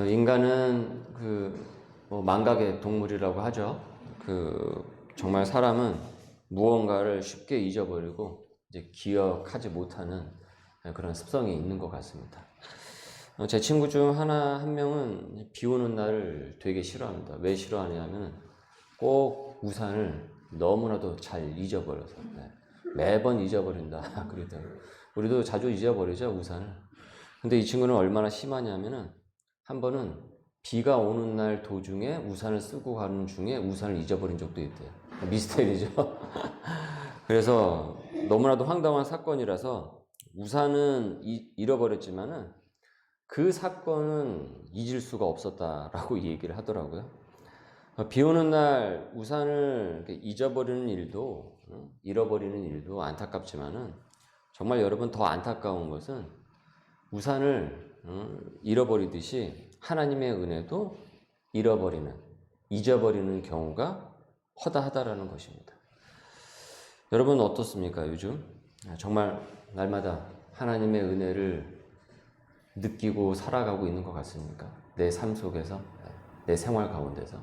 인간은 망각의 동물이라고 하죠. 정말 사람은 무언가를 쉽게 잊어버리고 이제 기억하지 못하는 그런 습성이 있는 것 같습니다. 제 친구 중 한 명은 비 오는 날을 되게 싫어합니다. 왜 싫어하냐면 꼭 우산을 너무나도 잘 잊어버려서 매번 잊어버린다 그러더라고요. 우리도 자주 잊어버리죠, 우산을. 근데 이 친구는 얼마나 심하냐면은 한 번은 비가 오는 날 도중에 우산을 쓰고 가는 중에 우산을 잊어버린 적도 있대요. 미스테리죠. 그래서 너무나도 황당한 사건이라서 우산은 잃어버렸지만은 그 사건은 잊을 수가 없었다라고 얘기를 하더라고요. 비 오는 날 우산을 잊어버리는 일도, 잃어버리는 일도 안타깝지만은 정말 여러분 더 안타까운 것은 우산을 잃어버리듯이 하나님의 은혜도 잊어버리는 경우가 허다하다라는 것입니다. 여러분 어떻습니까? 요즘 정말 날마다 하나님의 은혜를 느끼고 살아가고 있는 것 같습니까? 내 삶 속에서, 내 생활 가운데서.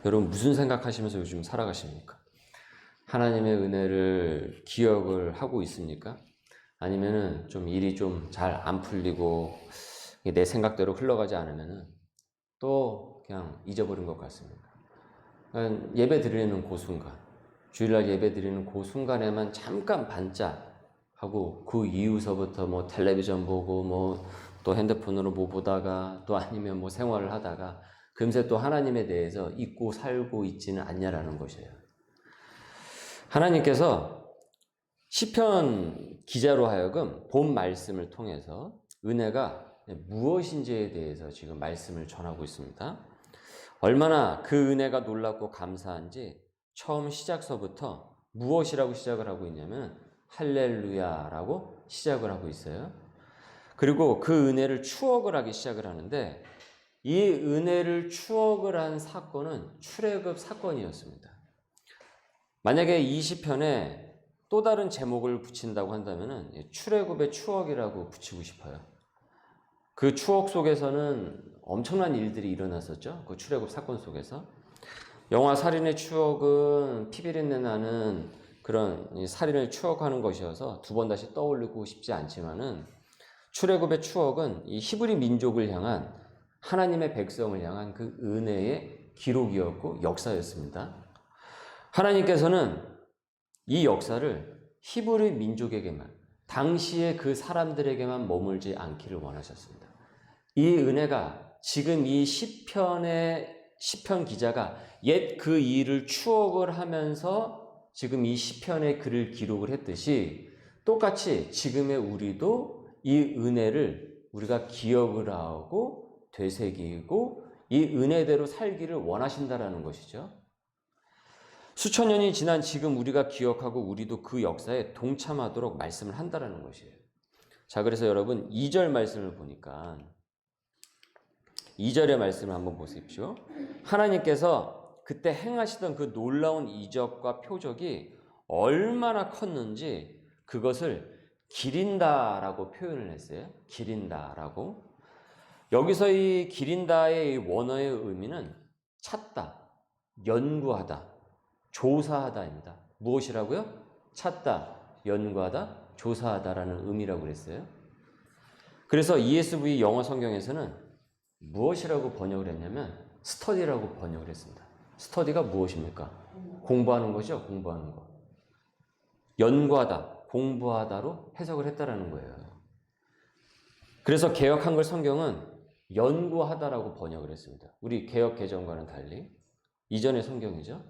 여러분 무슨 생각하시면서 요즘 살아가십니까? 하나님의 은혜를 기억을 하고 있습니까? 아니면은 좀 일이 좀 잘 안 풀리고 내 생각대로 흘러가지 않으면은 또 그냥 잊어버린 것 같습니다. 예배 드리는 그 순간, 주일날 예배 드리는 그 순간에만 잠깐 반짝하고 그 이후서부터 뭐 텔레비전 보고 뭐 또 핸드폰으로 뭐 보다가 또 아니면 뭐 생활을 하다가 금세 또 하나님에 대해서 잊고 살고 있지는 않냐라는 것이에요. 하나님께서 시편 기자로 하여금 본 말씀을 통해서 은혜가 무엇인지에 대해서 지금 말씀을 전하고 있습니다. 얼마나 그 은혜가 놀랍고 감사한지 처음 시작서부터 무엇이라고 시작을 하고 있냐면 할렐루야라고 시작을 하고 있어요. 그리고 그 은혜를 추억을 하기 시작을 하는데 이 은혜를 추억을 한 사건은 출애굽 사건이었습니다. 만약에 이 시편에 또 다른 제목을 붙인다고 한다면 출애굽의 추억이라고 붙이고 싶어요. 그 추억 속에서는 엄청난 일들이 일어났었죠. 그 출애굽 사건 속에서. 영화 살인의 추억은 피비린내 나는 그런 살인을 추억하는 것이어서 두 번 다시 떠올리고 싶지 않지만은 출애굽의 추억은 이 히브리 민족을 향한 하나님의 백성을 향한 그 은혜의 기록이었고 역사였습니다. 하나님께서는 이 역사를 히브리 민족에게만, 당시의 그 사람들에게만 머물지 않기를 원하셨습니다. 이 은혜가 지금 이 시편 기자가 옛 그 일을 추억을 하면서 지금 이 시편의 글을 기록을 했듯이 똑같이 지금의 우리도 이 은혜를 우리가 기억을 하고 되새기고 이 은혜대로 살기를 원하신다라는 것이죠. 수천 년이 지난 지금 우리가 기억하고 우리도 그 역사에 동참하도록 말씀을 한다라는 것이에요. 자, 그래서 여러분 2절 말씀을 보니까 2절의 말씀을 한번 보십시오. 하나님께서 그때 행하시던 그 놀라운 이적과 표적이 얼마나 컸는지 그것을 기린다라고 표현을 했어요. 기린다라고. 여기서 이 기린다의 원어의 의미는 찾다, 연구하다, 조사하다입니다. 무엇이라고요? 찾다, 연구하다, 조사하다라는 의미라고 그랬어요. 그래서 ESV 영어 성경에서는 무엇이라고 번역을 했냐면 스터디라고 번역을 했습니다. 스터디가 무엇입니까? 공부하는 거죠. 공부하는 거. 연구하다, 공부하다로 해석을 했다라는 거예요. 그래서 개역 한글 성경은 연구하다라고 번역을 했습니다. 우리 개역 개정과는 달리 이전의 성경이죠.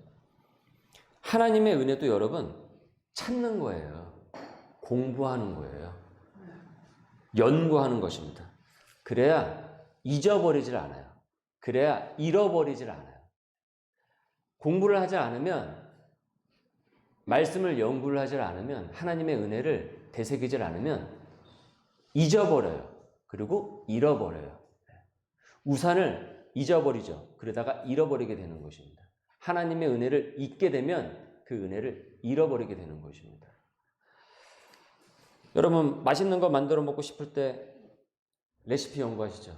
하나님의 은혜도 여러분 찾는 거예요. 공부하는 거예요. 연구하는 것입니다. 그래야 잊어버리질 않아요. 그래야 잃어버리질 않아요. 공부를 하지 않으면, 말씀을 연구를 하지 않으면, 하나님의 은혜를 되새기질 않으면 잊어버려요. 그리고 잃어버려요. 우산을 잊어버리죠. 그러다가 잃어버리게 되는 것입니다. 하나님의 은혜를 잊게 되면 그 은혜를 잃어버리게 되는 것입니다. 여러분 맛있는 거 만들어 먹고 싶을 때 레시피 연구하시죠.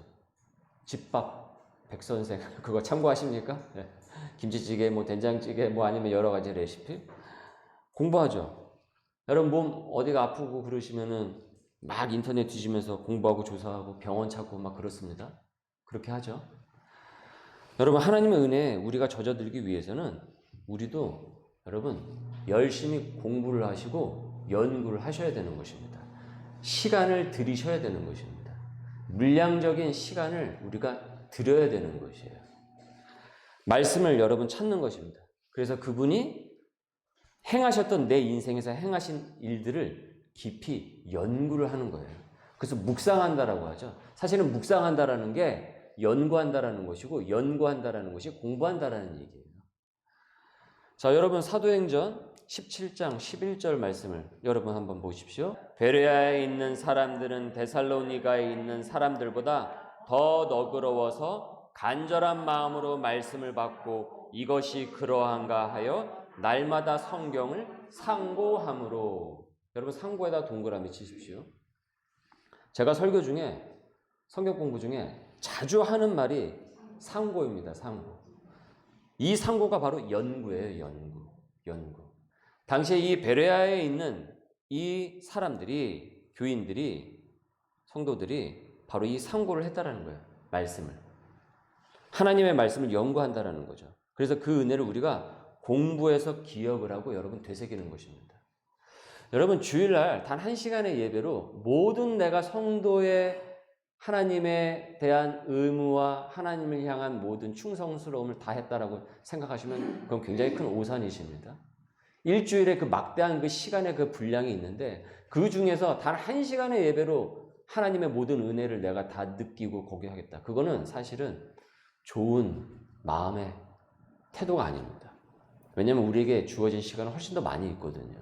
집밥 백선생 그거 참고하십니까? 네. 김치찌개, 뭐 된장찌개, 뭐 아니면 여러 가지 레시피 공부하죠. 여러분 몸 어디가 아프고 그러시면은 막 인터넷 뒤지면서 공부하고 조사하고 병원 찾고 막 그렇습니다. 그렇게 하죠. 여러분 하나님의 은혜에 우리가 젖어들기 위해서는 우리도 여러분 열심히 공부를 하시고 연구를 하셔야 되는 것입니다. 시간을 들이셔야 되는 것입니다. 물량적인 시간을 우리가 들여야 되는 것이에요. 말씀을 여러분 찾는 것입니다. 그래서 그분이 행하셨던 내 인생에서 행하신 일들을 깊이 연구를 하는 거예요. 그래서 묵상한다라고 하죠. 사실은 묵상한다라는 게 연구한다라는 것이고 연구한다라는 것이 공부한다라는 얘기예요. 자, 여러분 사도행전 17장 11절 말씀을 여러분 한번 보십시오. 베레아에 있는 사람들은 데살로니가에 있는 사람들보다 더 너그러워서 간절한 마음으로 말씀을 받고 이것이 그러한가 하여 날마다 성경을 상고함으로. 여러분 상고에다 동그라미 치십시오. 제가 설교 중에 성경 공부 중에 자주 하는 말이 상고입니다. 상고. 이 상고가 바로 연구예요. 연구. 당시에 이 베레아에 있는 이 사람들이, 교인들이, 성도들이 바로 이 상고를 했다라는 거예요. 말씀을. 하나님의 말씀을 연구한다라는 거죠. 그래서 그 은혜를 우리가 공부해서 기억을 하고 여러분 되새기는 것입니다. 여러분 주일날 단 1시간의 예배로 모든 내가 성도의 하나님에 대한 의무와 하나님을 향한 모든 충성스러움을 다 했다라고 생각하시면 그건 굉장히 큰 오산이십니다. 일주일에 그 막대한 그 시간의 그 분량이 있는데 그 중에서 단 1시간의 예배로 하나님의 모든 은혜를 내가 다 느끼고 고백하겠다. 그거는 사실은 좋은 마음의 태도가 아닙니다. 왜냐하면 우리에게 주어진 시간은 훨씬 더 많이 있거든요.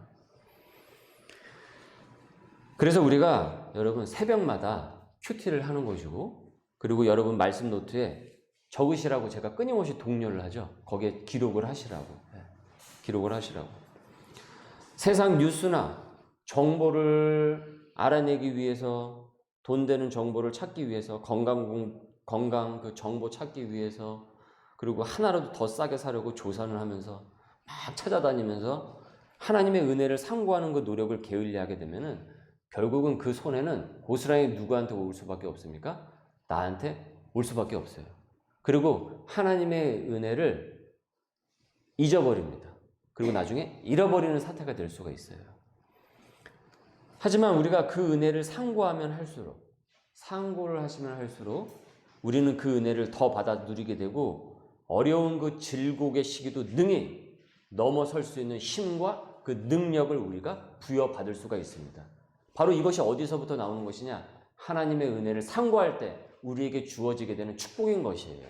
그래서 우리가 여러분 새벽마다 큐티를 하는 것이고 그리고 여러분 말씀 노트에 적으시라고 제가 끊임없이 독려를 하죠. 거기에 기록을 하시라고. 기록을 하시라고. 세상 뉴스나 정보를 알아내기 위해서 돈 되는 정보를 찾기 위해서 건강 그 정보 찾기 위해서 그리고 하나라도 더 싸게 사려고 조사를 하면서 막 찾아다니면서 하나님의 은혜를 상고하는 그 노력을 게을리하게 되면은 결국은 그 손해는 고스란히 누구한테 올 수밖에 없습니까? 나한테 올 수밖에 없어요. 그리고 하나님의 은혜를 잊어버립니다. 그리고 나중에 잃어버리는 사태가 될 수가 있어요. 하지만 우리가 그 은혜를 상고하면 할수록 상고를 하시면 할수록 우리는 그 은혜를 더 받아 누리게 되고 어려운 그 질곡의 시기도 능히 넘어설 수 있는 힘과 그 능력을 우리가 부여받을 수가 있습니다. 바로 이것이 어디서부터 나오는 것이냐? 하나님의 은혜를 상고할 때 우리에게 주어지게 되는 축복인 것이에요.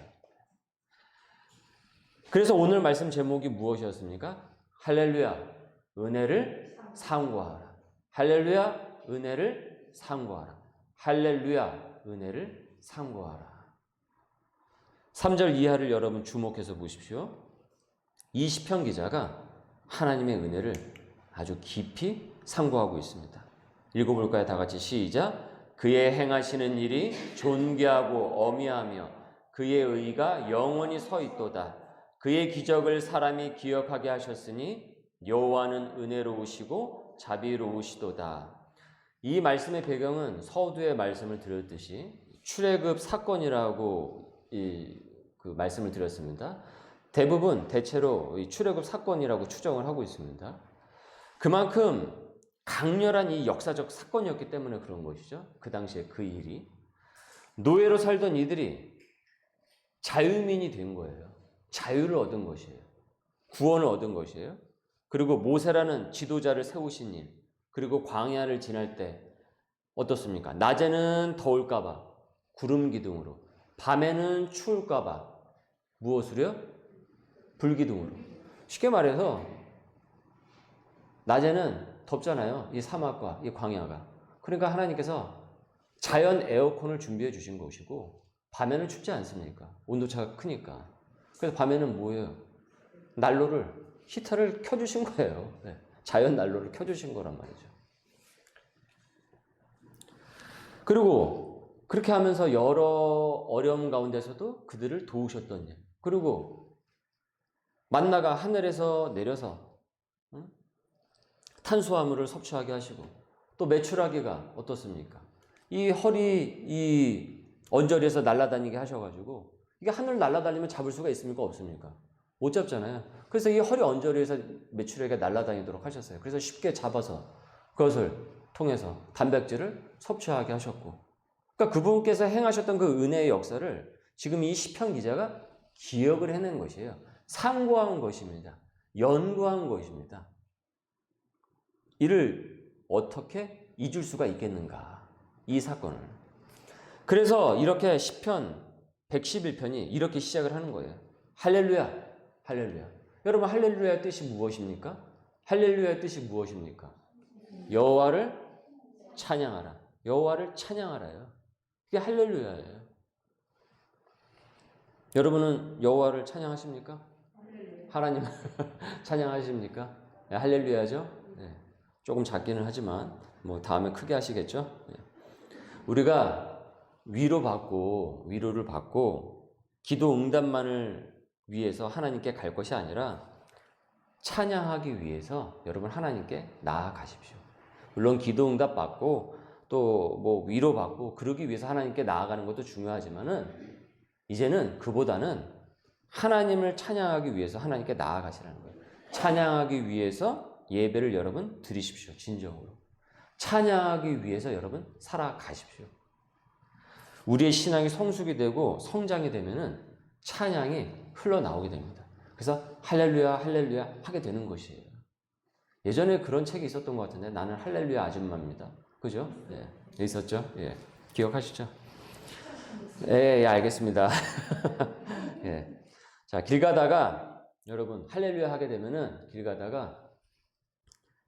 그래서 오늘 말씀 제목이 무엇이었습니까? 할렐루야, 은혜를 상고하라. 할렐루야, 은혜를 상고하라. 할렐루야, 은혜를 상고하라. 3절 이하를 여러분 주목해서 보십시오. 이 시편 기자가 하나님의 은혜를 아주 깊이 상고하고 있습니다. 읽어볼까요? 다 같이 시작. 그의 행하시는 일이 존귀하고 어미하며 그의 의가 영원히 서 있도다. 그의 기적을 사람이 기억하게 하셨으니 여호와는 은혜로우시고 자비로우시도다. 이 말씀의 배경은 서두에 말씀을 드렸듯이 출애굽 사건이라고 그 말씀을 드렸습니다. 대부분 대체로 이 출애굽 사건이라고 추정을 하고 있습니다. 그만큼 강렬한 이 역사적 사건이었기 때문에 그런 것이죠. 그 당시에 그 일이. 노예로 살던 이들이 자유민이 된 거예요. 자유를 얻은 것이에요. 구원을 얻은 것이에요. 그리고 모세라는 지도자를 세우신 일, 그리고 광야를 지날 때 어떻습니까? 낮에는 더울까 봐 구름 기둥으로, 밤에는 추울까 봐 무엇으로요? 불기둥으로. 쉽게 말해서 낮에는 덥잖아요. 이 사막과 이 광야가. 그러니까 하나님께서 자연 에어컨을 준비해 주신 것이고 밤에는 춥지 않습니까? 온도차가 크니까. 그래서 밤에는 뭐예요? 난로를, 히터를 켜주신 거예요. 네. 자연 난로를 켜주신 거란 말이죠. 그리고 그렇게 하면서 여러 어려움 가운데서도 그들을 도우셨던 일. 그리고 만나가 하늘에서 내려서 탄수화물을 섭취하게 하시고 또 메추라기가 어떻습니까? 이 허리 이 언저리에서 날아다니게 하셔가지고 이게 하늘 날아다니면 잡을 수가 있습니까? 없습니까? 못 잡잖아요. 그래서 이 허리 언저리에서 메추라기가 날아다니도록 하셨어요. 그래서 쉽게 잡아서 그것을 통해서 단백질을 섭취하게 하셨고, 그러니까 그분께서 행하셨던 그 은혜의 역사를 지금 이 시편 기자가 기억을 해낸 것이에요. 상고한 것입니다. 연구한 것입니다. 이를 어떻게 잊을 수가 있겠는가, 이 사건을. 그래서 이렇게 시편 111편이 이렇게 시작을 하는 거예요. 할렐루야, 할렐루야. 여러분, 할렐루야의 뜻이 무엇입니까? 할렐루야의 뜻이 무엇입니까? 여호와를 찬양하라. 여호와를 찬양하라요. 그게 할렐루야예요. 여러분은 여호와를 찬양하십니까? 하나님 찬양하십니까? 네, 할렐루야죠. 네. 조금 작기는 하지만 뭐 다음에 크게 하시겠죠. 네. 우리가 위로를 받고 기도 응답만을 위해서 하나님께 갈 것이 아니라 찬양하기 위해서 여러분 하나님께 나아가십시오. 물론 기도 응답 받고 또 뭐 위로 받고 그러기 위해서 하나님께 나아가는 것도 중요하지만은 이제는 그보다는 하나님을 찬양하기 위해서 하나님께 나아가시라는 거예요. 찬양하기 위해서 예배를 여러분 드리십시오. 진정으로. 찬양하기 위해서 여러분 살아가십시오. 우리의 신앙이 성숙이 되고 성장이 되면은 찬양이 흘러나오게 됩니다. 그래서 할렐루야 할렐루야 하게 되는 것이에요. 예전에 그런 책이 있었던 것 같은데, 나는 할렐루야 아줌마입니다. 그죠? 예. 있었죠? 예. 기억하시죠? 예, 예, 알겠습니다. 예. 자, 길 가다가 여러분 할렐루야 하게 되면은 길 가다가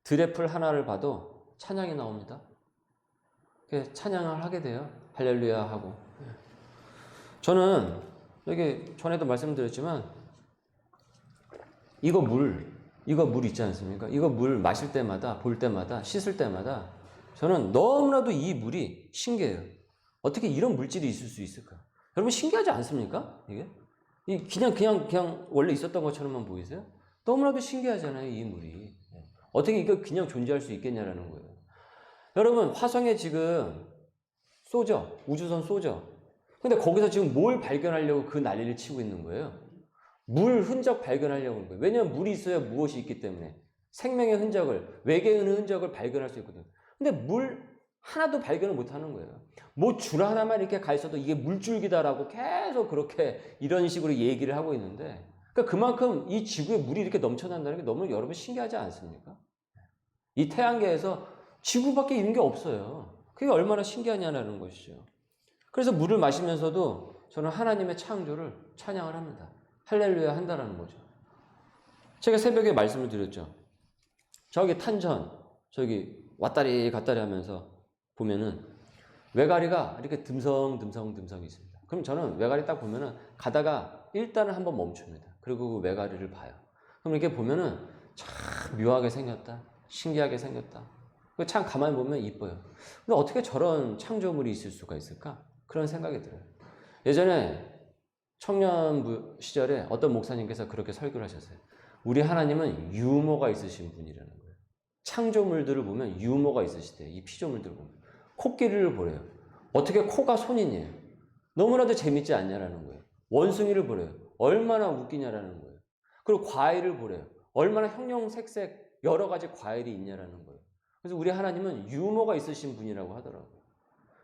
들의 풀 하나를 봐도 찬양이 나옵니다. 찬양을 하게 돼요. 할렐루야 하고. 저는 여기 전에도 말씀드렸지만 이거 물 있지 않습니까? 이거 물 마실 때마다, 볼 때마다, 씻을 때마다 저는 너무나도 이 물이 신기해요. 어떻게 이런 물질이 있을 수 있을까? 여러분 신기하지 않습니까? 이게 그냥 원래 있었던 것처럼만 보이세요? 너무나도 신기하잖아요, 이 물이. 어떻게 이거 그냥 존재할 수 있겠냐라는 거예요. 여러분, 화성에 지금 쏘죠? 우주선 쏘죠? 근데 거기서 지금 뭘 발견하려고 그 난리를 치고 있는 거예요? 물 흔적 발견하려고 하는 거예요. 왜냐하면 물이 있어야 무엇이 있기 때문에 생명의 흔적을, 외계의 흔적을 발견할 수 있거든요. 근데 물 하나도 발견을 못 하는 거예요. 뭐 줄 하나만 이렇게 가 있어도 이게 물줄기다라고 계속 그렇게 이런 식으로 얘기를 하고 있는데, 그러니까 그만큼 이 지구에 물이 이렇게 넘쳐난다는 게 너무 여러분 신기하지 않습니까? 이 태양계에서 지구밖에 있는 게 없어요. 그게 얼마나 신기하냐는 것이죠. 그래서 물을 마시면서도 저는 하나님의 창조를 찬양을 합니다. 할렐루야 한다라는 거죠. 제가 새벽에 말씀을 드렸죠. 저기 탄천, 저기 왔다리 갔다리 하면서 보면은 외가리가 이렇게 듬성듬성 있습니다. 그럼 저는 외가리 딱 보면은 가다가 일단은 한번 멈춥니다. 그리고 그 외가리를 봐요. 그럼 이렇게 보면은 참 묘하게 생겼다. 신기하게 생겼다. 참 가만히 보면 이뻐요. 근데 어떻게 저런 창조물이 있을 수가 있을까? 그런 생각이 들어요. 예전에 청년부 시절에 어떤 목사님께서 그렇게 설교를 하셨어요. 우리 하나님은 유머가 있으신 분이라는 거예요. 창조물들을 보면 유머가 있으시대요. 이 피조물들을 보면. 코끼리를 보래요. 어떻게 코가 손이냐. 너무나도 재밌지 않냐라는 거예요. 원숭이를 보래요. 얼마나 웃기냐라는 거예요. 그리고 과일을 보래요. 얼마나 형형색색 여러 가지 과일이 있냐라는 거예요. 그래서 우리 하나님은 유머가 있으신 분이라고 하더라고요.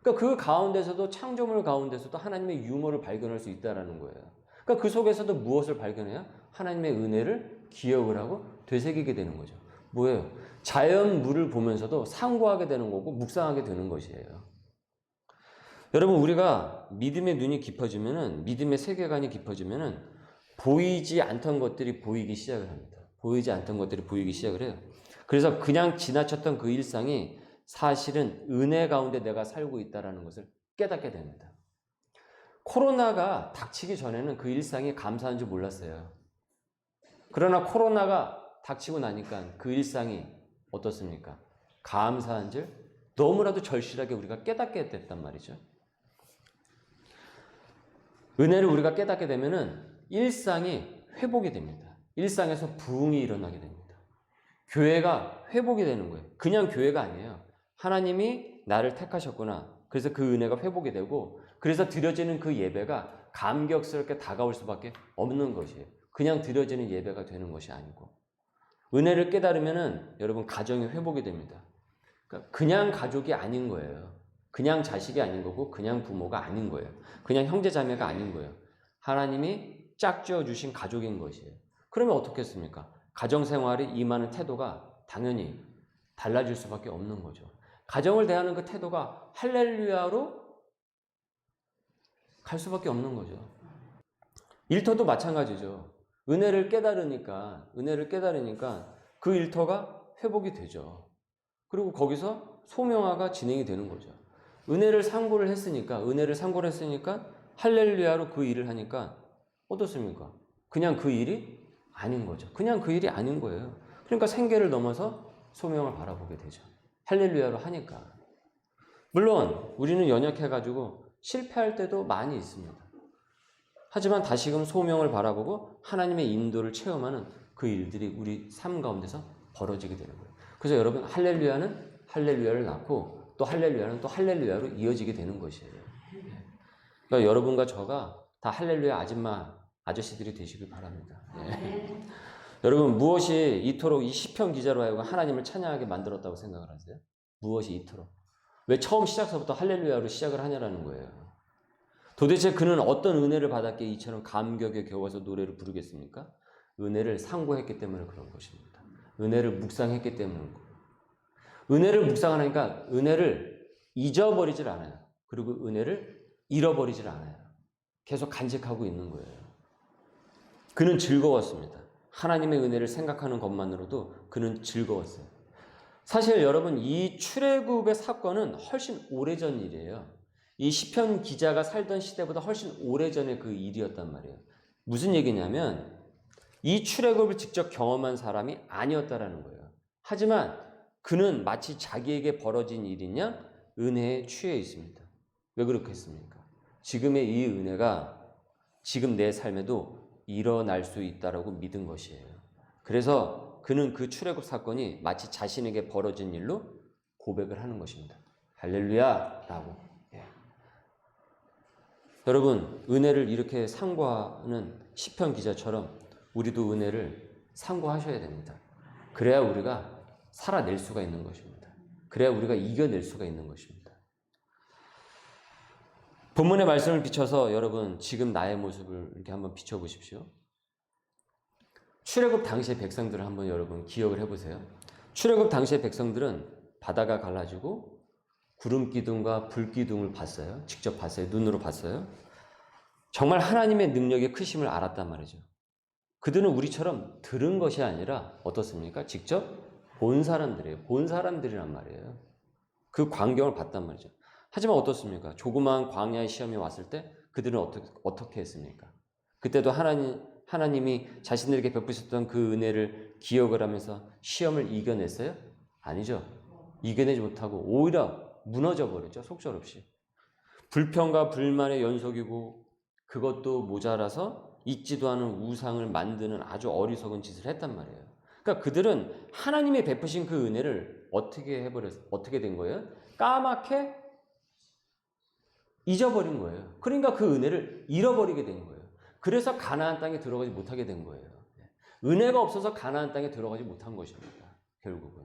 그러니까 그 가운데서도, 창조물 가운데서도 하나님의 유머를 발견할 수 있다는 거예요. 그러니까 그 속에서도 무엇을 발견해야? 하나님의 은혜를 기억을 하고 되새기게 되는 거죠. 뭐예요? 자연물을 보면서도 상고하게 되는 거고 묵상하게 되는 것이에요. 여러분, 우리가 믿음의 눈이 깊어지면은, 믿음의 세계관이 깊어지면은 보이지 않던 것들이 보이기 시작을 합니다. 보이지 않던 것들이 보이기 시작을 해요. 그래서 그냥 지나쳤던 그 일상이 사실은 은혜 가운데 내가 살고 있다는 것을 깨닫게 됩니다. 코로나가 닥치기 전에는 그 일상이 감사한 줄 몰랐어요. 그러나 코로나가 닥치고 나니까 그 일상이 어떻습니까? 감사한 줄 너무나도 절실하게 우리가 깨닫게 됐단 말이죠. 은혜를 우리가 깨닫게 되면은 일상이 회복이 됩니다. 일상에서 부흥이 일어나게 됩니다. 교회가 회복이 되는 거예요. 그냥 교회가 아니에요. 하나님이 나를 택하셨구나. 그래서 그 은혜가 회복이 되고, 그래서 드려지는 그 예배가 감격스럽게 다가올 수밖에 없는 것이에요. 그냥 드려지는 예배가 되는 것이 아니고, 은혜를 깨달으면은 여러분 가정이 회복이 됩니다. 그러니까 그냥 가족이 아닌 거예요. 그냥 자식이 아닌 거고, 그냥 부모가 아닌 거예요. 그냥 형제 자매가 아닌 거예요. 하나님이 짝지어 주신 가족인 것이에요. 그러면 어떻겠습니까? 가정생활이 임하는 태도가 당연히 달라질 수밖에 없는 거죠. 가정을 대하는 그 태도가 할렐루야로 갈 수밖에 없는 거죠. 일터도 마찬가지죠. 은혜를 깨달으니까 그 일터가 회복이 되죠. 그리고 거기서 소명화가 진행이 되는 거죠. 은혜를 상고를 했으니까 할렐루야로 그 일을 하니까 어떻습니까? 그냥 그 일이 아닌 거죠. 그냥 그 일이 아닌 거예요. 그러니까 생계를 넘어서 소명을 바라보게 되죠. 할렐루야로 하니까. 물론 우리는 연약해가지고 실패할 때도 많이 있습니다. 하지만 다시금 소명을 바라보고 하나님의 인도를 체험하는 그 일들이 우리 삶 가운데서 벌어지게 되는 거예요. 그래서 여러분, 할렐루야는 할렐루야를 낳고 또 할렐루야는 또 할렐루야로 이어지게 되는 것이에요. 그러니까 여러분과 저가 다 할렐루야 아저씨들이 되시길 바랍니다. 네. 여러분, 무엇이 이토록 이 시편 기자로 하여금 하나님을 찬양하게 만들었다고 생각을 하세요? 무엇이 이토록? 왜 처음 시작서부터 할렐루야로 시작을 하냐라는 거예요. 도대체 그는 어떤 은혜를 받았기에 이처럼 감격에 겨워서 노래를 부르겠습니까? 은혜를 상고했기 때문에 그런 것입니다. 은혜를 묵상했기 때문에. 은혜를 묵상하니까 은혜를 잊어버리질 않아요. 그리고 은혜를 잃어버리질 않아요. 계속 간직하고 있는 거예요. 그는 즐거웠습니다. 하나님의 은혜를 생각하는 것만으로도 그는 즐거웠어요. 사실 여러분, 이 출애굽의 사건은 훨씬 오래전 일이에요. 이 시편 기자가 살던 시대보다 훨씬 오래전의 그 일이었단 말이에요. 무슨 얘기냐면 이 출애굽을 직접 경험한 사람이 아니었다라는 거예요. 하지만 그는 마치 자기에게 벌어진 일이냐 은혜에 취해 있습니다. 왜 그렇겠습니까? 지금의 이 은혜가 지금 내 삶에도 일어날 수 있다라고 믿은 것이에요. 그래서 그는 그 출애굽 사건이 마치 자신에게 벌어진 일로 고백을 하는 것입니다. 할렐루야라고. 여러분, 은혜를 이렇게 상고하는 시편 기자처럼 우리도 은혜를 상고하셔야 됩니다. 그래야 우리가 살아낼 수가 있는 것입니다. 그래야 우리가 이겨낼 수가 있는 것입니다. 본문의 말씀을 비춰서 여러분, 지금 나의 모습을 이렇게 한번 비춰보십시오. 출애굽 당시의 백성들을 한번 여러분 기억을 해보세요. 출애굽 당시의 백성들은 바다가 갈라지고 구름 기둥과 불 기둥을 봤어요. 직접 봤어요. 눈으로 봤어요. 정말 하나님의 능력의 크심을 알았단 말이죠. 그들은 우리처럼 들은 것이 아니라 어떻습니까? 직접 본 사람들이에요. 본 사람들이란 말이에요. 그 광경을 봤단 말이죠. 하지만 어떻습니까? 조그마한 광야의 시험이 왔을 때 그들은 어떻게 했습니까? 그때도 하나님이 자신들에게 베푸셨던 그 은혜를 기억을 하면서 시험을 이겨냈어요? 아니죠. 이겨내지 못하고 오히려 무너져 버렸죠. 속절없이. 불평과 불만의 연속이고 그것도 모자라서 잊지도 않은 우상을 만드는 아주 어리석은 짓을 했단 말이에요. 그러니까 그들은 하나님이 베푸신 그 은혜를 어떻게 된 거예요? 까맣게 잊어버린 거예요. 그러니까 그 은혜를 잃어버리게 된 거예요. 그래서 가나안 땅에 들어가지 못하게 된 거예요. 은혜가 없어서 가나안 땅에 들어가지 못한 것입니다. 결국은.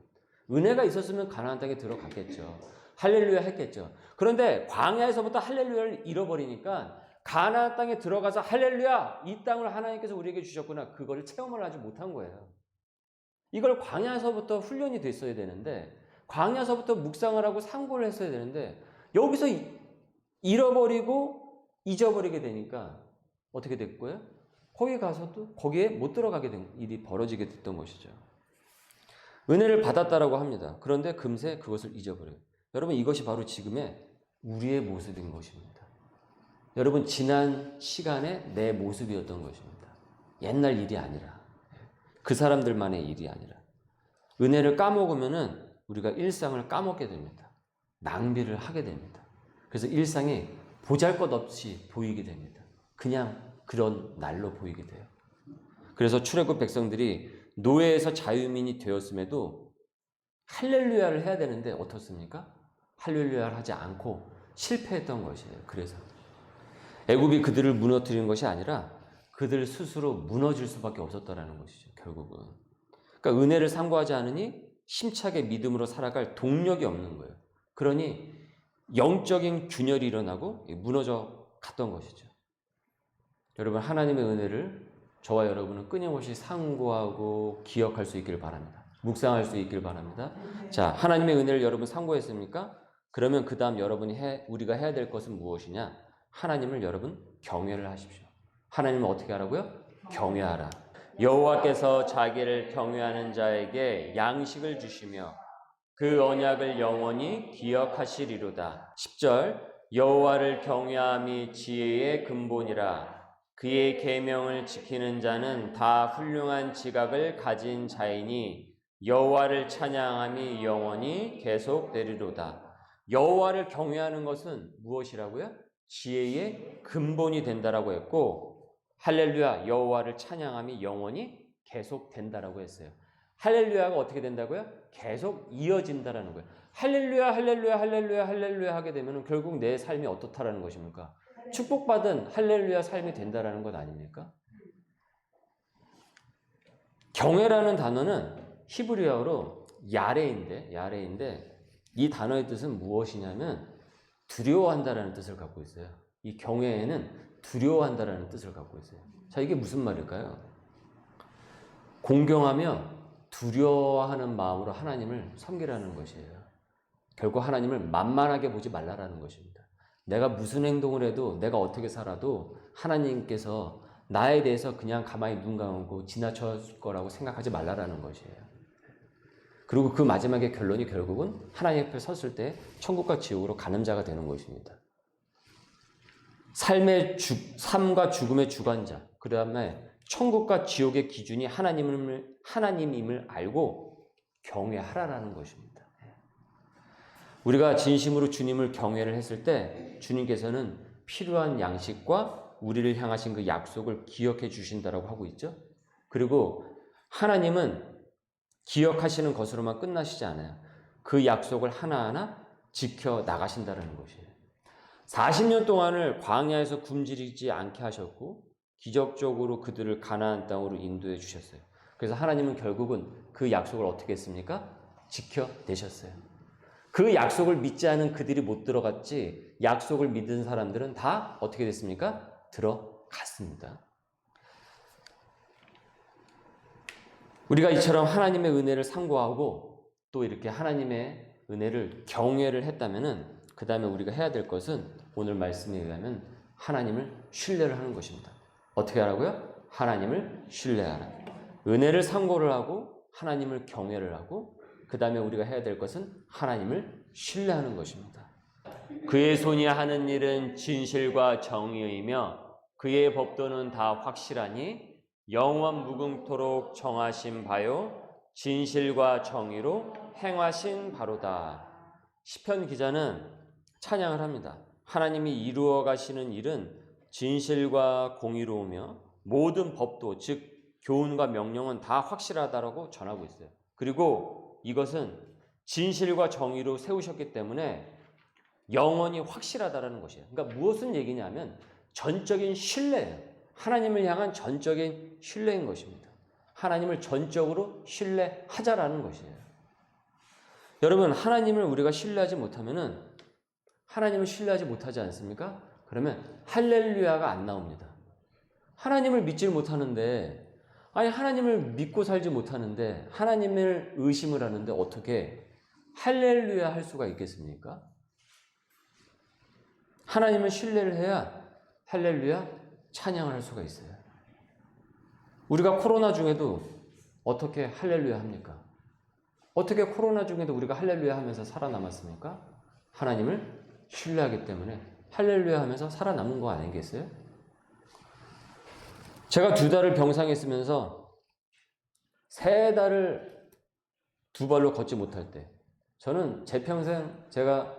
은혜가 있었으면 가나안 땅에 들어갔겠죠. 할렐루야 했겠죠. 그런데 광야에서부터 할렐루야를 잃어버리니까 가나안 땅에 들어가서 할렐루야, 이 땅을 하나님께서 우리에게 주셨구나, 그걸 체험을 하지 못한 거예요. 이걸 광야에서부터 훈련이 됐어야 되는데, 광야에서부터 묵상을 하고 상고를 했어야 되는데, 여기서 잃어버리고 잊어버리게 되니까 어떻게 됐고요? 거기 가서도 거기에 못 들어가게 된 일이 벌어지게 됐던 것이죠. 은혜를 받았다라고 합니다. 그런데 금세 그것을 잊어버려요. 여러분, 이것이 바로 지금의 우리의 모습인 것입니다. 여러분, 지난 시간에 내 모습이었던 것입니다. 옛날 일이 아니라, 그 사람들만의 일이 아니라. 은혜를 까먹으면은 우리가 일상을 까먹게 됩니다. 낭비를 하게 됩니다. 그래서 일상이 보잘것없이 보이게 됩니다. 그냥 그런 날로 보이게 돼요. 그래서 출애굽 백성들이 노예에서 자유민이 되었음에도 할렐루야를 해야 되는데 어떻습니까? 할렐루야를 하지 않고 실패했던 것이에요. 그래서 애굽이 그들을 무너뜨리는 것이 아니라 그들 스스로 무너질 수밖에 없었다라는 것이죠. 결국은. 그러니까 은혜를 상고하지 않으니 힘차게 믿음으로 살아갈 동력이 없는 거예요. 그러니 영적인 균열이 일어나고 무너져 갔던 것이죠. 여러분, 하나님의 은혜를 저와 여러분은 끊임없이 상고하고 기억할 수 있기를 바랍니다. 묵상할 수 있기를 바랍니다. 자, 하나님의 은혜를 여러분 상고했습니까? 그러면 그 다음 우리가 해야 될 것은 무엇이냐? 하나님을 여러분 경외를 하십시오. 하나님을 어떻게 하라고요? 경외하라. 여호와께서 자기를 경외하는 자에게 양식을 주시며 그 언약을 영원히 기억하시리로다. 10절 여호와를 경외함이 지혜의 근본이라. 그의 계명을 지키는 자는 다 훌륭한 지각을 가진 자이니 여호와를 찬양함이 영원히 계속되리로다. 여호와를 경외하는 것은 무엇이라고요? 지혜의 근본이 된다라고 했고, 할렐루야, 여호와를 찬양함이 영원히 계속된다라고 했어요. 할렐루야가 어떻게 된다고요? 계속 이어진다라는 거예요. 할렐루야, 할렐루야, 할렐루야, 할렐루야 하게 되면 결국 내 삶이 어떻다라는 것입니까? 축복받은 할렐루야 삶이 된다라는 것 아닙니까? 경외라는 단어는 히브리어로 야레인데 이 단어의 뜻은 무엇이냐면 두려워한다라는 뜻을 갖고 있어요. 이 경외에는 두려워한다라는 뜻을 갖고 있어요. 자, 이게 무슨 말일까요? 공경하며 두려워하는 마음으로 하나님을 섬기라는 것이에요. 결국 하나님을 만만하게 보지 말라라는 것입니다. 내가 무슨 행동을 해도, 내가 어떻게 살아도 하나님께서 나에 대해서 그냥 가만히 눈 감고 지나칠 거라고 생각하지 말라라는 것이에요. 그리고 그 마지막의 결론이 결국은 하나님 앞에 섰을 때 천국과 지옥으로 가는 자가 되는 것입니다. 삶과 죽음의 주관자, 그 다음에 천국과 지옥의 기준이 하나님임을 알고 경외하라라는 것입니다. 우리가 진심으로 주님을 경외를 했을 때 주님께서는 필요한 양식과 우리를 향하신 그 약속을 기억해 주신다라고 하고 있죠. 그리고 하나님은 기억하시는 것으로만 끝나시지 않아요. 그 약속을 하나하나 지켜 나가신다는 것이에요. 40년 동안을 광야에서 굶주리지 않게 하셨고 기적적으로 그들을 가나안 땅으로 인도해 주셨어요. 그래서 하나님은 결국은 그 약속을 어떻게 했습니까? 지켜내셨어요. 그 약속을 믿지 않은 그들이 못 들어갔지, 약속을 믿은 사람들은 다 어떻게 됐습니까? 들어갔습니다. 우리가 이처럼 하나님의 은혜를 상고하고 또 이렇게 하나님의 은혜를 경외를 했다면은 그 다음에 우리가 해야 될 것은 오늘 말씀에 의하면 하나님을 신뢰를 하는 것입니다. 어떻게 하라고요? 하나님을 신뢰하라. 은혜를 상고를 하고 하나님을 경외를 하고 그 다음에 우리가 해야 될 것은 하나님을 신뢰하는 것입니다. 그의 손이 하는 일은 진실과 정의이며 그의 법도는 다 확실하니 영원 무궁토록 정하신 바요 진실과 정의로 행하신 바로다. 시편 기자는 찬양을 합니다. 하나님이 이루어 가시는 일은 진실과 공의로우며 모든 법도 즉 교훈과 명령은 다 확실하다라고 전하고 있어요. 그리고 이것은 진실과 정의로 세우셨기 때문에 영원히 확실하다라는 것이에요. 그러니까 무엇은 얘기냐면 전적인 신뢰예요. 하나님을 향한 전적인 신뢰인 것입니다. 하나님을 전적으로 신뢰하자라는 것이에요. 여러분, 하나님을 우리가 신뢰하지 못하면은 하나님을 신뢰하지 못하지 않습니까? 그러면 할렐루야가 안 나옵니다. 하나님을 믿지 못하는데, 아니 하나님을 믿고 살지 못하는데 하나님을 의심을 하는데 어떻게 할렐루야 할 수가 있겠습니까? 하나님을 신뢰를 해야 할렐루야 찬양을 할 수가 있어요. 우리가 코로나 중에도 어떻게 할렐루야 합니까? 어떻게 코로나 중에도 우리가 할렐루야 하면서 살아남았습니까? 하나님을 신뢰하기 때문에 할렐루야 하면서 살아남은 거 아니겠어요? 제가 2달을 병상에 있으면서 3달을 2발로 걷지 못할 때 저는 제 평생 제가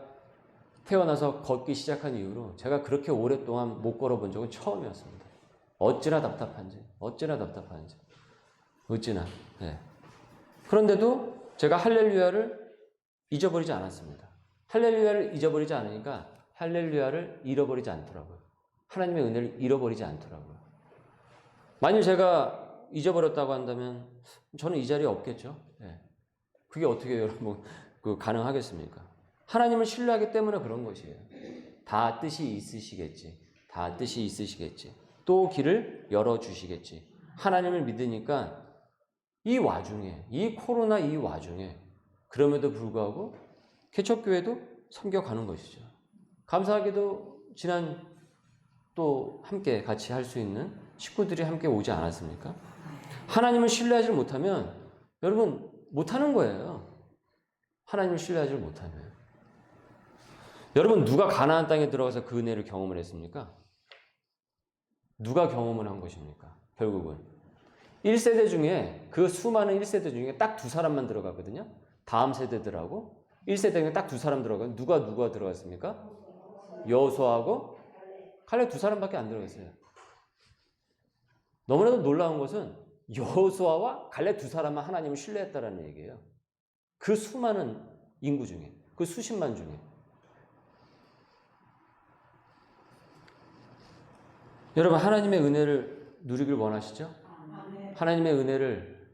태어나서 걷기 시작한 이후로 제가 그렇게 오랫동안 못 걸어본 적은 처음이었습니다. 어찌나 답답한지. 어찌나. 네. 그런데도 제가 할렐루야를 잊어버리지 않았습니다. 할렐루야를 잊어버리지 않으니까 할렐루야를 잃어버리지 않더라고요. 하나님의 은혜를 잃어버리지 않더라고요. 만일 제가 잊어버렸다고 한다면 저는 이 자리에 없겠죠. 네. 그게 어떻게 여러분 가능하겠습니까? 하나님을 신뢰하기 때문에 그런 것이에요. 다 뜻이 있으시겠지. 또 길을 열어주시겠지. 하나님을 믿으니까 이 와중에, 이 코로나 이 와중에 그럼에도 불구하고 개척교회도 섬겨가는 것이죠. 감사하게도 지난 또 함께 같이 할 수 있는 식구들이 함께 오지 않았습니까? 하나님을 신뢰하지 못하면 여러분 못하는 거예요. 하나님을 신뢰하지 못하면. 여러분 누가 가나안 땅에 들어가서 그 은혜를 경험을 했습니까? 누가 경험을 한 것입니까? 결국은 1세대 중에 그 수많은 1세대 중에 딱 2사람만 들어가거든요. 다음 세대들하고 1세대 중에 딱 2사람 들어가요. 누가 들어갔습니까? 여호수아하고 칼렙 2사람밖에 안 들어갔어요. 너무나도 놀라운 것은 여호수아와 칼렙 2사람만 하나님을 신뢰했다라는 얘기예요. 그 수많은 인구 중에, 그 수십만 중에. 여러분 하나님의 은혜를 누리길 원하시죠? 하나님의 은혜를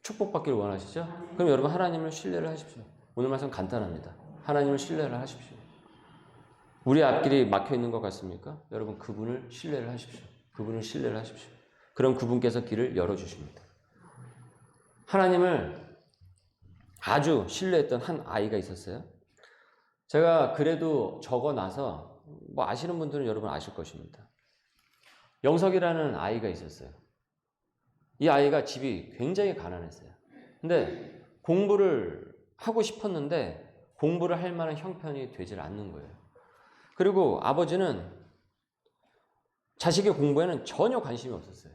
축복받기를 원하시죠? 그럼 여러분 하나님을 신뢰를 하십시오. 오늘 말씀 간단합니다. 하나님을 신뢰를 하십시오. 우리 앞길이 막혀 있는 것 같습니까? 여러분 그분을 신뢰를 하십시오. 그럼 그분께서 길을 열어주십니다. 하나님을 아주 신뢰했던 한 아이가 있었어요. 제가 그래도 적어놔서 뭐 아시는 분들은 여러분 아실 것입니다. 영석이라는 아이가 있었어요. 이 아이가 집이 굉장히 가난했어요. 근데 공부를 하고 싶었는데 공부를 할 만한 형편이 되질 않는 거예요. 그리고 아버지는 자식의 공부에는 전혀 관심이 없었어요.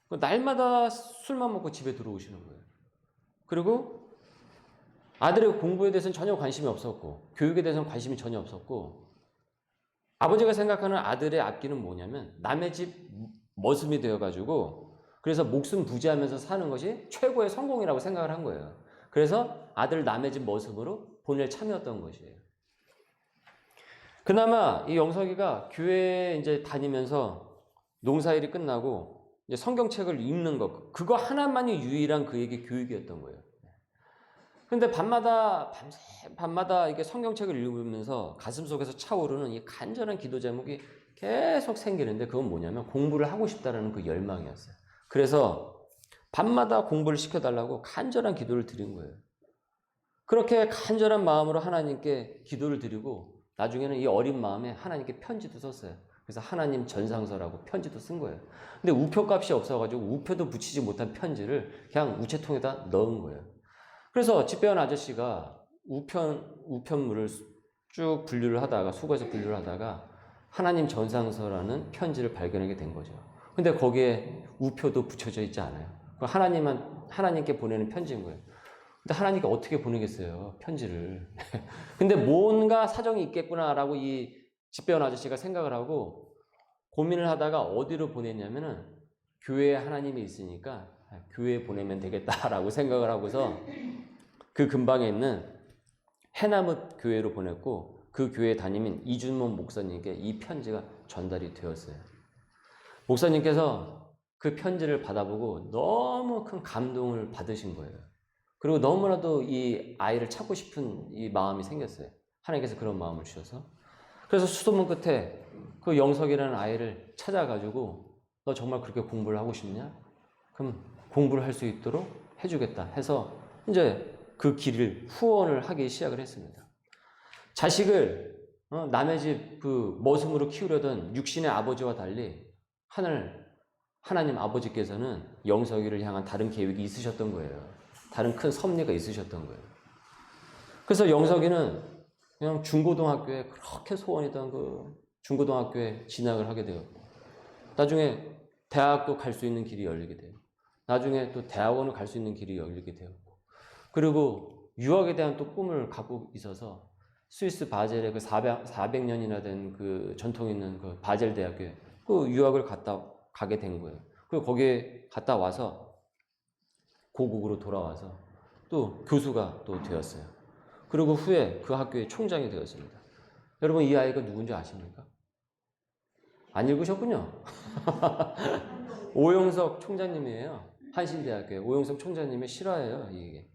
날마다 술만 먹고 집에 들어오시는 거예요. 그리고 아들의 공부에 대해서는 전혀 관심이 없었고 교육에 대해서는 관심이 전혀 없었고 아버지가 생각하는 아들의 앞길은 뭐냐면 남의 집 머슴이 되어가지고 그래서 목숨 부지하면서 사는 것이 최고의 성공이라고 생각을 한 거예요. 그래서 아들 남의 집 머슴으로 보낼 참이었던 것이에요. 그나마 이 영석이가 교회에 이제 다니면서 농사일이 끝나고 이제 성경책을 읽는 것, 그거 하나만이 유일한 그에게 교육이었던 거예요. 근데 밤마다 이게 성경책을 읽으면서 가슴 속에서 차오르는 이 간절한 기도 제목이 계속 생기는데 그건 뭐냐면 공부를 하고 싶다라는 그 열망이었어요. 그래서 밤마다 공부를 시켜달라고 간절한 기도를 드린 거예요. 그렇게 간절한 마음으로 하나님께 기도를 드리고 나중에는 이 어린 마음에 하나님께 편지도 썼어요. 그래서 하나님 전상서라고 편지도 쓴 거예요. 근데 우표값이 없어가지고 우표도 붙이지 못한 편지를 그냥 우체통에다 넣은 거예요. 그래서 집배원 아저씨가 우편물을 쭉 분류를 하다가 수거해서 분류를 하다가 하나님 전상서라는 편지를 발견하게 된 거죠. 근데 거기에 우표도 붙여져 있지 않아요. 하나님께 보내는 편지인 거예요. 근데 하나님께 어떻게 보내겠어요, 편지를. 근데 뭔가 사정이 있겠구나라고 이 집배원 아저씨가 생각을 하고 고민을 하다가 어디로 보냈냐면은 교회에 하나님이 있으니까 교회에 보내면 되겠다라고 생각을 하고서 그 근방에 있는 해남읍 교회로 보냈고 그 교회 담임인 이준문 목사님께 이 편지가 전달이 되었어요. 목사님께서 그 편지를 받아보고 너무 큰 감동을 받으신 거예요. 그리고 너무나도 이 아이를 찾고 싶은 이 마음이 생겼어요. 하나님께서 그런 마음을 주셔서. 그래서 수소문 끝에 그 영석이라는 아이를 찾아가지고 너 정말 그렇게 공부를 하고 싶냐? 그럼 공부를 할 수 있도록 해주겠다 해서 이제 그 길을 후원을 하기 시작을 했습니다. 자식을 남의 집 그 머슴으로 키우려던 육신의 아버지와 달리 하나님 아버지께서는 영석이를 향한 다른 계획이 있으셨던 거예요. 다른 큰 섭리가 있으셨던 거예요. 그래서 영석이는 그냥 중고등학교에 그렇게 소원이던 그 중고등학교에 진학을 하게 되었고 나중에 대학도 갈 수 있는 길이 열리게 돼요. 나중에 또 대학원을 갈 수 있는 길이 열리게 되었고 그리고 유학에 대한 또 꿈을 갖고 있어서 스위스 바젤의 그 400년이나 된 그 전통 있는 그 바젤 대학교에 그 유학을 가게 된 거예요. 그리고 거기에 갔다 와서 고국으로 돌아와서 또 교수가 또 되었어요. 그리고 후에 그 학교의 총장이 되었습니다. 여러분 이 아이가 누군지 아십니까? 안 읽으셨군요. 오영석 총장님이에요. 한신대학교의 오영석 총장님의 실화예요. 이게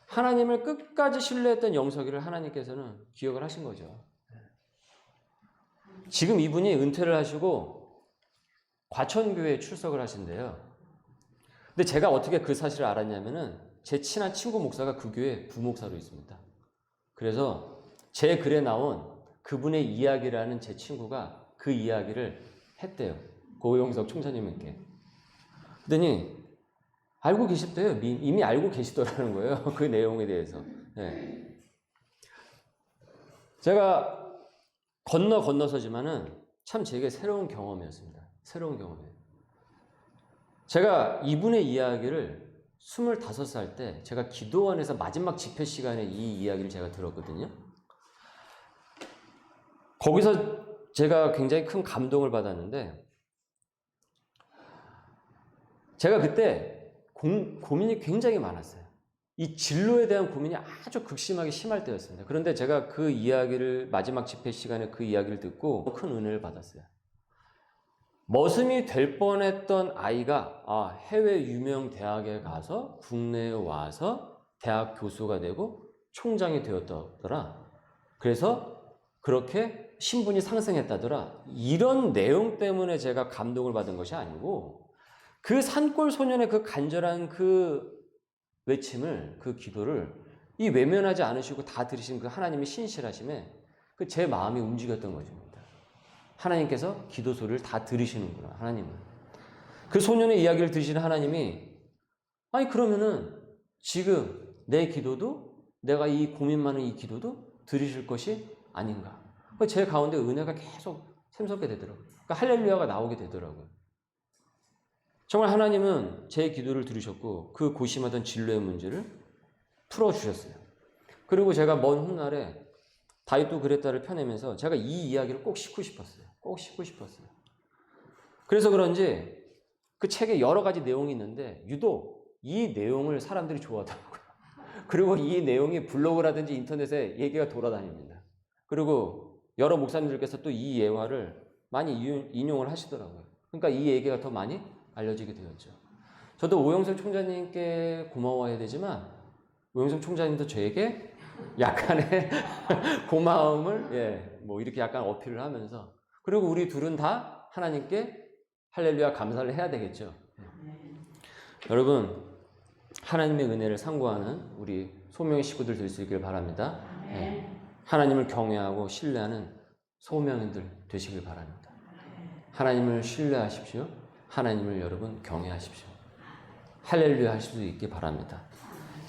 하나님을 끝까지 신뢰했던 영석이를 하나님께서는 기억을 하신 거죠. 지금 이분이 은퇴를 하시고 과천교회에 출석을 하신대요. 근데 제가 어떻게 그 사실을 알았냐면은 제 친한 친구 목사가 그 교회 부목사로 있습니다. 그래서 제 글에 나온 그분의 이야기를 하는 제 친구가 그 이야기를 했대요. 고영석 총장님께. 그랬더니 알고 계셨대요. 이미 알고 계시더라는 거예요. 그 내용에 대해서. 네. 제가 건너서지만은 참 제게 새로운 경험이었습니다. 새로운 경험이에요. 제가 이분의 이야기를 25살 때 제가 기도원에서 마지막 집회 시간에 이 이야기를 제가 들었거든요. 거기서 제가 굉장히 큰 감동을 받았는데 제가 그때 고민이 굉장히 많았어요. 이 진로에 대한 고민이 아주 극심하게 심할 때였습니다. 그런데 제가 그 이야기를 마지막 집회 시간에 그 이야기를 듣고 큰 은혜를 받았어요. 머슴이 될 뻔했던 아이가 해외 유명 대학에 가서 국내에 와서 대학 교수가 되고 총장이 되었다더라. 그래서 그렇게 신분이 상승했다더라. 이런 내용 때문에 제가 감동을 받은 것이 아니고 그 산골 소년의 그 간절한 그 외침을, 그 기도를 이 외면하지 않으시고 다 들으신 그 하나님의 신실하심에 그 제 마음이 움직였던 것입니다. 하나님께서 기도 소리를 다 들으시는구나, 하나님은. 그 소년의 이야기를 들으시는 하나님이 아니 그러면은 지금 내 기도도 내가 이 고민 많은 이 기도도 들으실 것이 아닌가. 제 가운데 은혜가 계속 샘솟게 되더라고요. 그러니까 할렐루야가 나오게 되더라고요. 정말 하나님은 제 기도를 들으셨고 그 고심하던 진로의 문제를 풀어주셨어요. 그리고 제가 먼 훗날에 다윗도 그랬다를 펴내면서 제가 이 이야기를 꼭 싣고 싶었어요. 꼭 싣고 싶었어요. 그래서 그런지 그 책에 여러 가지 내용이 있는데 유독 이 내용을 사람들이 좋아하더라고요. 그리고 이 내용이 블로그라든지 인터넷에 얘기가 돌아다닙니다. 그리고 여러 목사님들께서 또 이 예화를 많이 인용을 하시더라고요. 그러니까 이 얘기가 더 많이 알려지게 되었죠. 저도 오영석 총장님께 고마워해야 되지만 오영석 총장님도 저에게 약간의 고마움을 뭐 이렇게 약간 어필을 하면서 그리고 우리 둘은 다 하나님께 할렐루야 감사를 해야 되겠죠. 여러분 하나님의 은혜를 상고하는 우리 소명의 식구들 될 수 있길 바랍니다. 하나님을 경외하고 신뢰하는 소명인들 되시길 바랍니다. 하나님을 신뢰하십시오. 하나님을 여러분 경외하십시오. 할렐루야 하실 수 있기 바랍니다.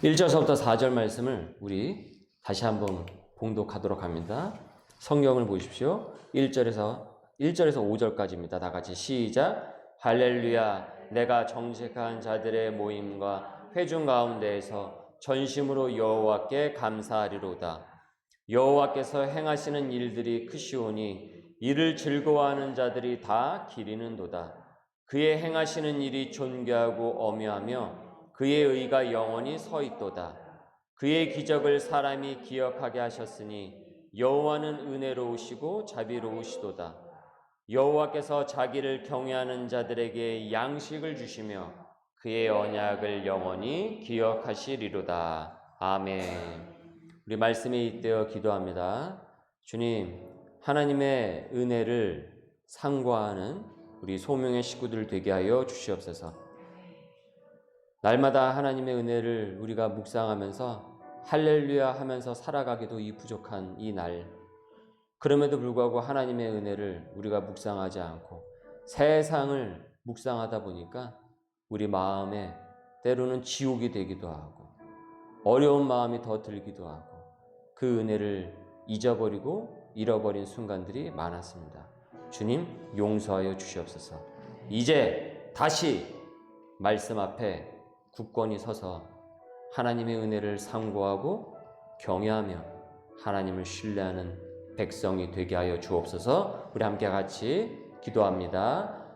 1절서부터 4절 말씀을 우리 다시 한번 봉독하도록 합니다. 성경을 보십시오. 1절에서 5절까지입니다. 다 같이 시작. 할렐루야. 내가 정직한 자들의 모임과 회중 가운데에서 전심으로 여호와께 감사하리로다. 여호와께서 행하시는 일들이 크시오니 이를 즐거워하는 자들이 다 기리는도다. 그의 행하시는 일이 존귀하고 엄묘하며 그의 의가 영원히 서 있도다. 그의 기적을 사람이 기억하게 하셨으니 여호와는 은혜로우시고 자비로우시도다. 여호와께서 자기를 경외하는 자들에게 양식을 주시며 그의 언약을 영원히 기억하시리로다. 아멘. 우리 말씀에 잇대어 기도합니다. 주님, 하나님의 은혜를 상고하는 우리 소명의 식구들 되게 하여 주시옵소서. 날마다 하나님의 은혜를 우리가 묵상하면서 할렐루야 하면서 살아가기도 이 부족한 이 날, 그럼에도 불구하고 하나님의 은혜를 우리가 묵상하지 않고 세상을 묵상하다 보니까 우리 마음에 때로는 지옥이 되기도 하고 어려운 마음이 더 들기도 하고 그 은혜를 잊어버리고 잃어버린 순간들이 많았습니다. 주님 용서하여 주시옵소서. 이제 다시 말씀 앞에 굳건히 서서 하나님의 은혜를 상고하고 경외하며 하나님을 신뢰하는 백성이 되게 하여 주옵소서. 우리 함께 같이 기도합니다.